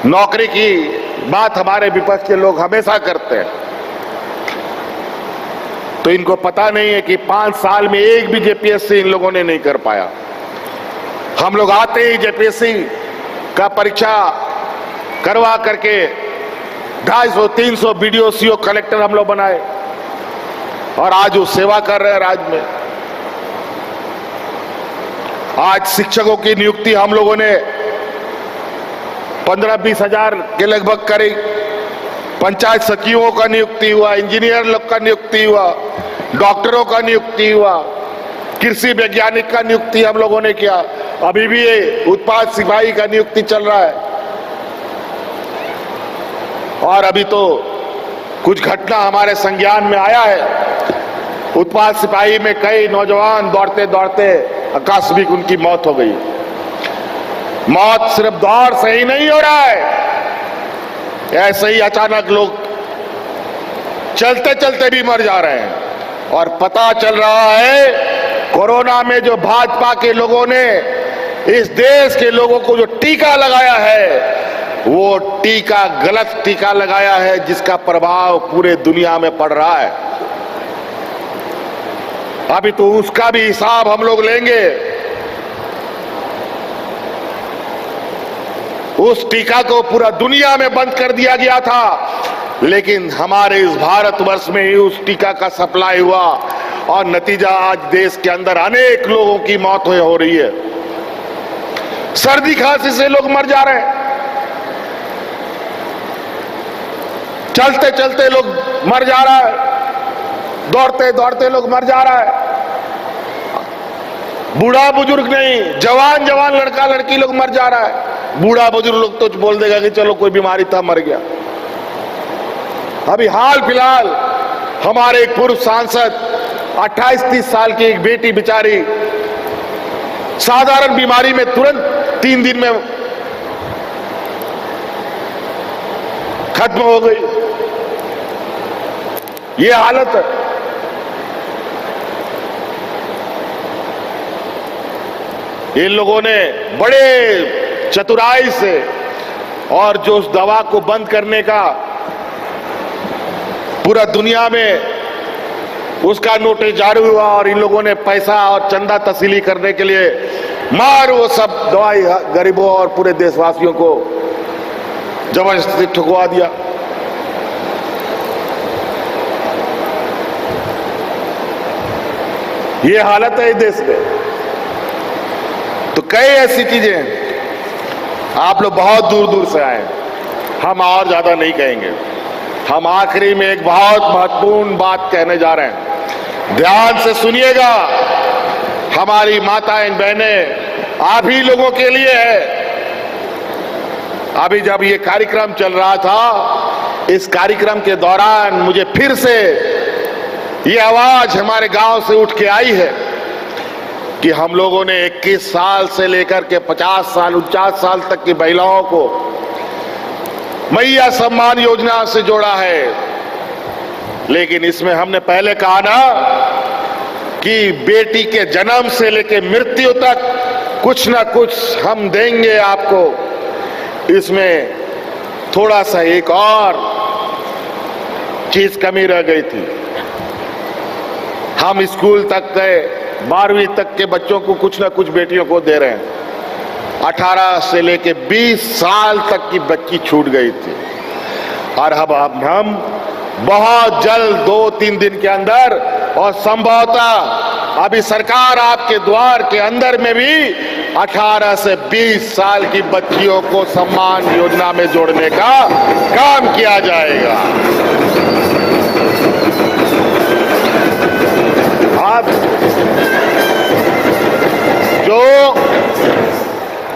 नौकरी की बात हमारे विपक्ष के लोग हमेशा करते हैं, तो इनको पता नहीं है कि 5 साल में एक भी जेपीएससी इन लोगों ने नहीं कर पाया। हम लोग आते ही जेपीएससी का परीक्षा करवा करके 250-300 बीडीओ सीओ कलेक्टर हम लोग बनाए और आज वो सेवा कर रहे हैं राज्य में। आज शिक्षकों की नियुक्ति हम लोगों ने 15-20 हजार के लगभग करी। पंचायत सचिवों का नियुक्ति हुआ, इंजीनियर लोग का नियुक्ति हुआ, डॉक्टरों का नियुक्ति हुआ, कृषि वैज्ञानिक का नियुक्ति हम लोगों ने किया। अभी भी ये उत्पाद सिपाही का नियुक्ति चल रहा है। और अभी तो कुछ घटना हमारे संज्ञान में आया है, उत्पाद सिपाही में कई नौजवान दौड़ते दौड़ते आकस्मिक उनकी मौत हो गई। मौत सिर्फ दौड़ से ही नहीं हो रहा है, ऐसे ही अचानक लोग चलते चलते भी मर जा रहे हैं। और पता चल रहा है कोरोना में जो भाजपा के लोगों ने इस देश के लोगों को जो टीका लगाया है, वो टीका गलत टीका लगाया है, जिसका प्रभाव पूरे दुनिया में पड़ रहा है। अभी तो उसका भी हिसाब हम लोग लेंगे। उस टीका को पूरा दुनिया में बंद कर दिया गया था, लेकिन हमारे इस भारतवर्ष में ही उस टीका का सप्लाई हुआ और नतीजा आज देश के अंदर अनेक लोगों की मौत हो रही है। सर्दी खांसी से लोग मर जा रहे हैं, चलते चलते लोग मर जा रहा है, दौड़ते दौड़ते लोग मर जा रहा है। बूढ़ा बुजुर्ग नहीं, जवान जवान लड़का लड़की लोग मर जा रहा है। बूढ़ा बुजुर्ग लोग तो बोल देगा कि चलो कोई बीमारी था मर गया। अभी हाल फिलहाल हमारे एक पूर्व सांसद 28-30 साल की एक बेटी बेचारी साधारण बीमारी में तुरंत 3 दिन में खत्म हो गई। ये हालत है। इन लोगों ने बड़े चतुराई से और जो उस दवा को बंद करने का पूरा दुनिया में उसका नोटिस जारी हुआ और इन लोगों ने पैसा और चंदा तस्वीली करने के लिए वो सब दवाई गरीबों और पूरे देशवासियों को जबरदस्ती ठुकवा दिया। ये हालत है इस देश में। तो कई ऐसी चीजें हैं। आप लोग बहुत दूर दूर से आए, हम और ज्यादा नहीं कहेंगे। हम आखिरी में एक बहुत महत्वपूर्ण बात कहने जा रहे हैं, ध्यान से सुनिएगा। हमारी माताएं बहनें आप ही लोगों के लिए है। अभी जब ये कार्यक्रम चल रहा था, इस कार्यक्रम के दौरान मुझे फिर से ये आवाज हमारे गांव से उठ के आई है कि हम लोगों ने 21 साल से लेकर के 50 साल 49 साल तक की महिलाओं को मैया सम्मान योजना से जोड़ा है। लेकिन इसमें हमने पहले कहा ना कि बेटी के जन्म से लेकर मृत्यु तक कुछ ना कुछ हम देंगे आपको। इसमें थोड़ा सा एक और चीज कमी रह गई थी। हम स्कूल तक गए, 12वीं तक के बच्चों को कुछ ना कुछ बेटियों को दे रहे हैं। 18 से लेके 20 साल तक की बच्ची छूट गई थी। और अब हम बहुत जल्द 2-3 दिन के अंदर और संभवतः अभी सरकार आपके द्वार के अंदर में भी 18 से 20 साल की बच्चियों को सम्मान योजना में जोड़ने का काम किया जाएगा। आप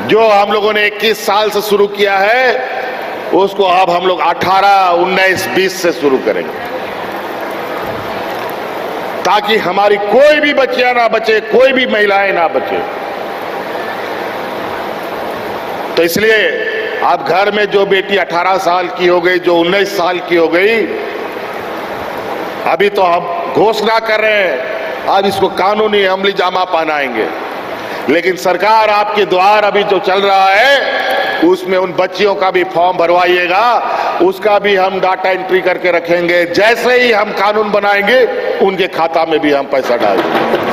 जो हम लोगों ने 21 साल से शुरू किया है, उसको अब हम लोग 18, 19, 20 से शुरू करेंगे, ताकि हमारी कोई भी बच्चियां ना बचे, कोई भी महिलाएं ना बचे। तो इसलिए अब घर में जो बेटी 18 साल की हो गई, जो 19 साल की हो गई, अभी तो हम घोषणा कर रहे हैं, अब इसको कानूनी अमली जामा पहनाएंगे। लेकिन सरकार आपके द्वार अभी जो चल रहा है, उसमें उन बच्चियों का भी फॉर्म भरवाइएगा, उसका भी हम डाटा एंट्री करके रखेंगे। जैसे ही हम कानून बनाएंगे उनके खाता में भी हम पैसा डालेंगे।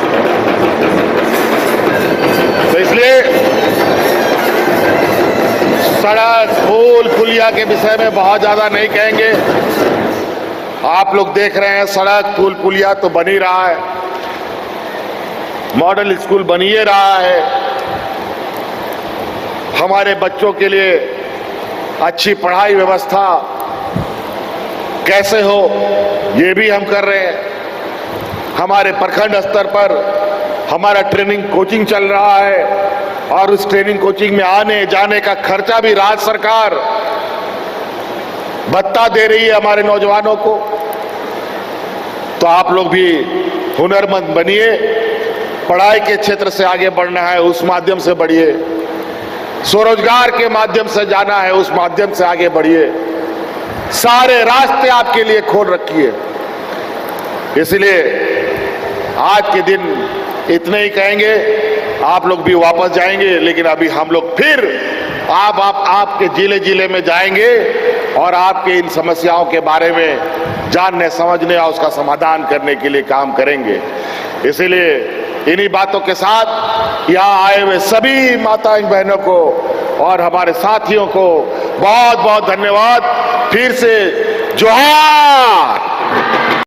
तो इसलिए सड़क, पुल, पुलिया के विषय में बहुत ज्यादा नहीं कहेंगे। आप लोग देख रहे हैं सड़क, पुल, पुलिया तो बन ही रहा है, मॉडल स्कूल बन ही रहा है। हमारे बच्चों के लिए अच्छी पढ़ाई व्यवस्था कैसे हो ये भी हम कर रहे हैं। हमारे प्रखंड स्तर पर हमारा ट्रेनिंग कोचिंग चल रहा है और उस ट्रेनिंग कोचिंग में आने जाने का खर्चा भी राज्य सरकार भत्ता दे रही है हमारे नौजवानों को। तो आप लोग भी हुनरमंद बनिए, पढ़ाई के क्षेत्र से आगे बढ़ना है उस माध्यम से बढ़िए, स्वरोजगार के माध्यम से जाना है उस माध्यम से आगे बढ़िए। सारे रास्ते आपके लिए खोल रखिए। इसलिए आज के दिन इतने ही कहेंगे, आप लोग भी वापस जाएंगे, लेकिन अभी हम लोग फिर आपके जिले जिले में जाएंगे और आपके इन समस्याओं के बारे में जानने, समझने और उसका समाधान करने के लिए काम करेंगे। इसीलिए इन्हीं बातों के साथ यहाँ आए हुए सभी माताएं बहनों को और हमारे साथियों को बहुत बहुत धन्यवाद। फिर से जोहार।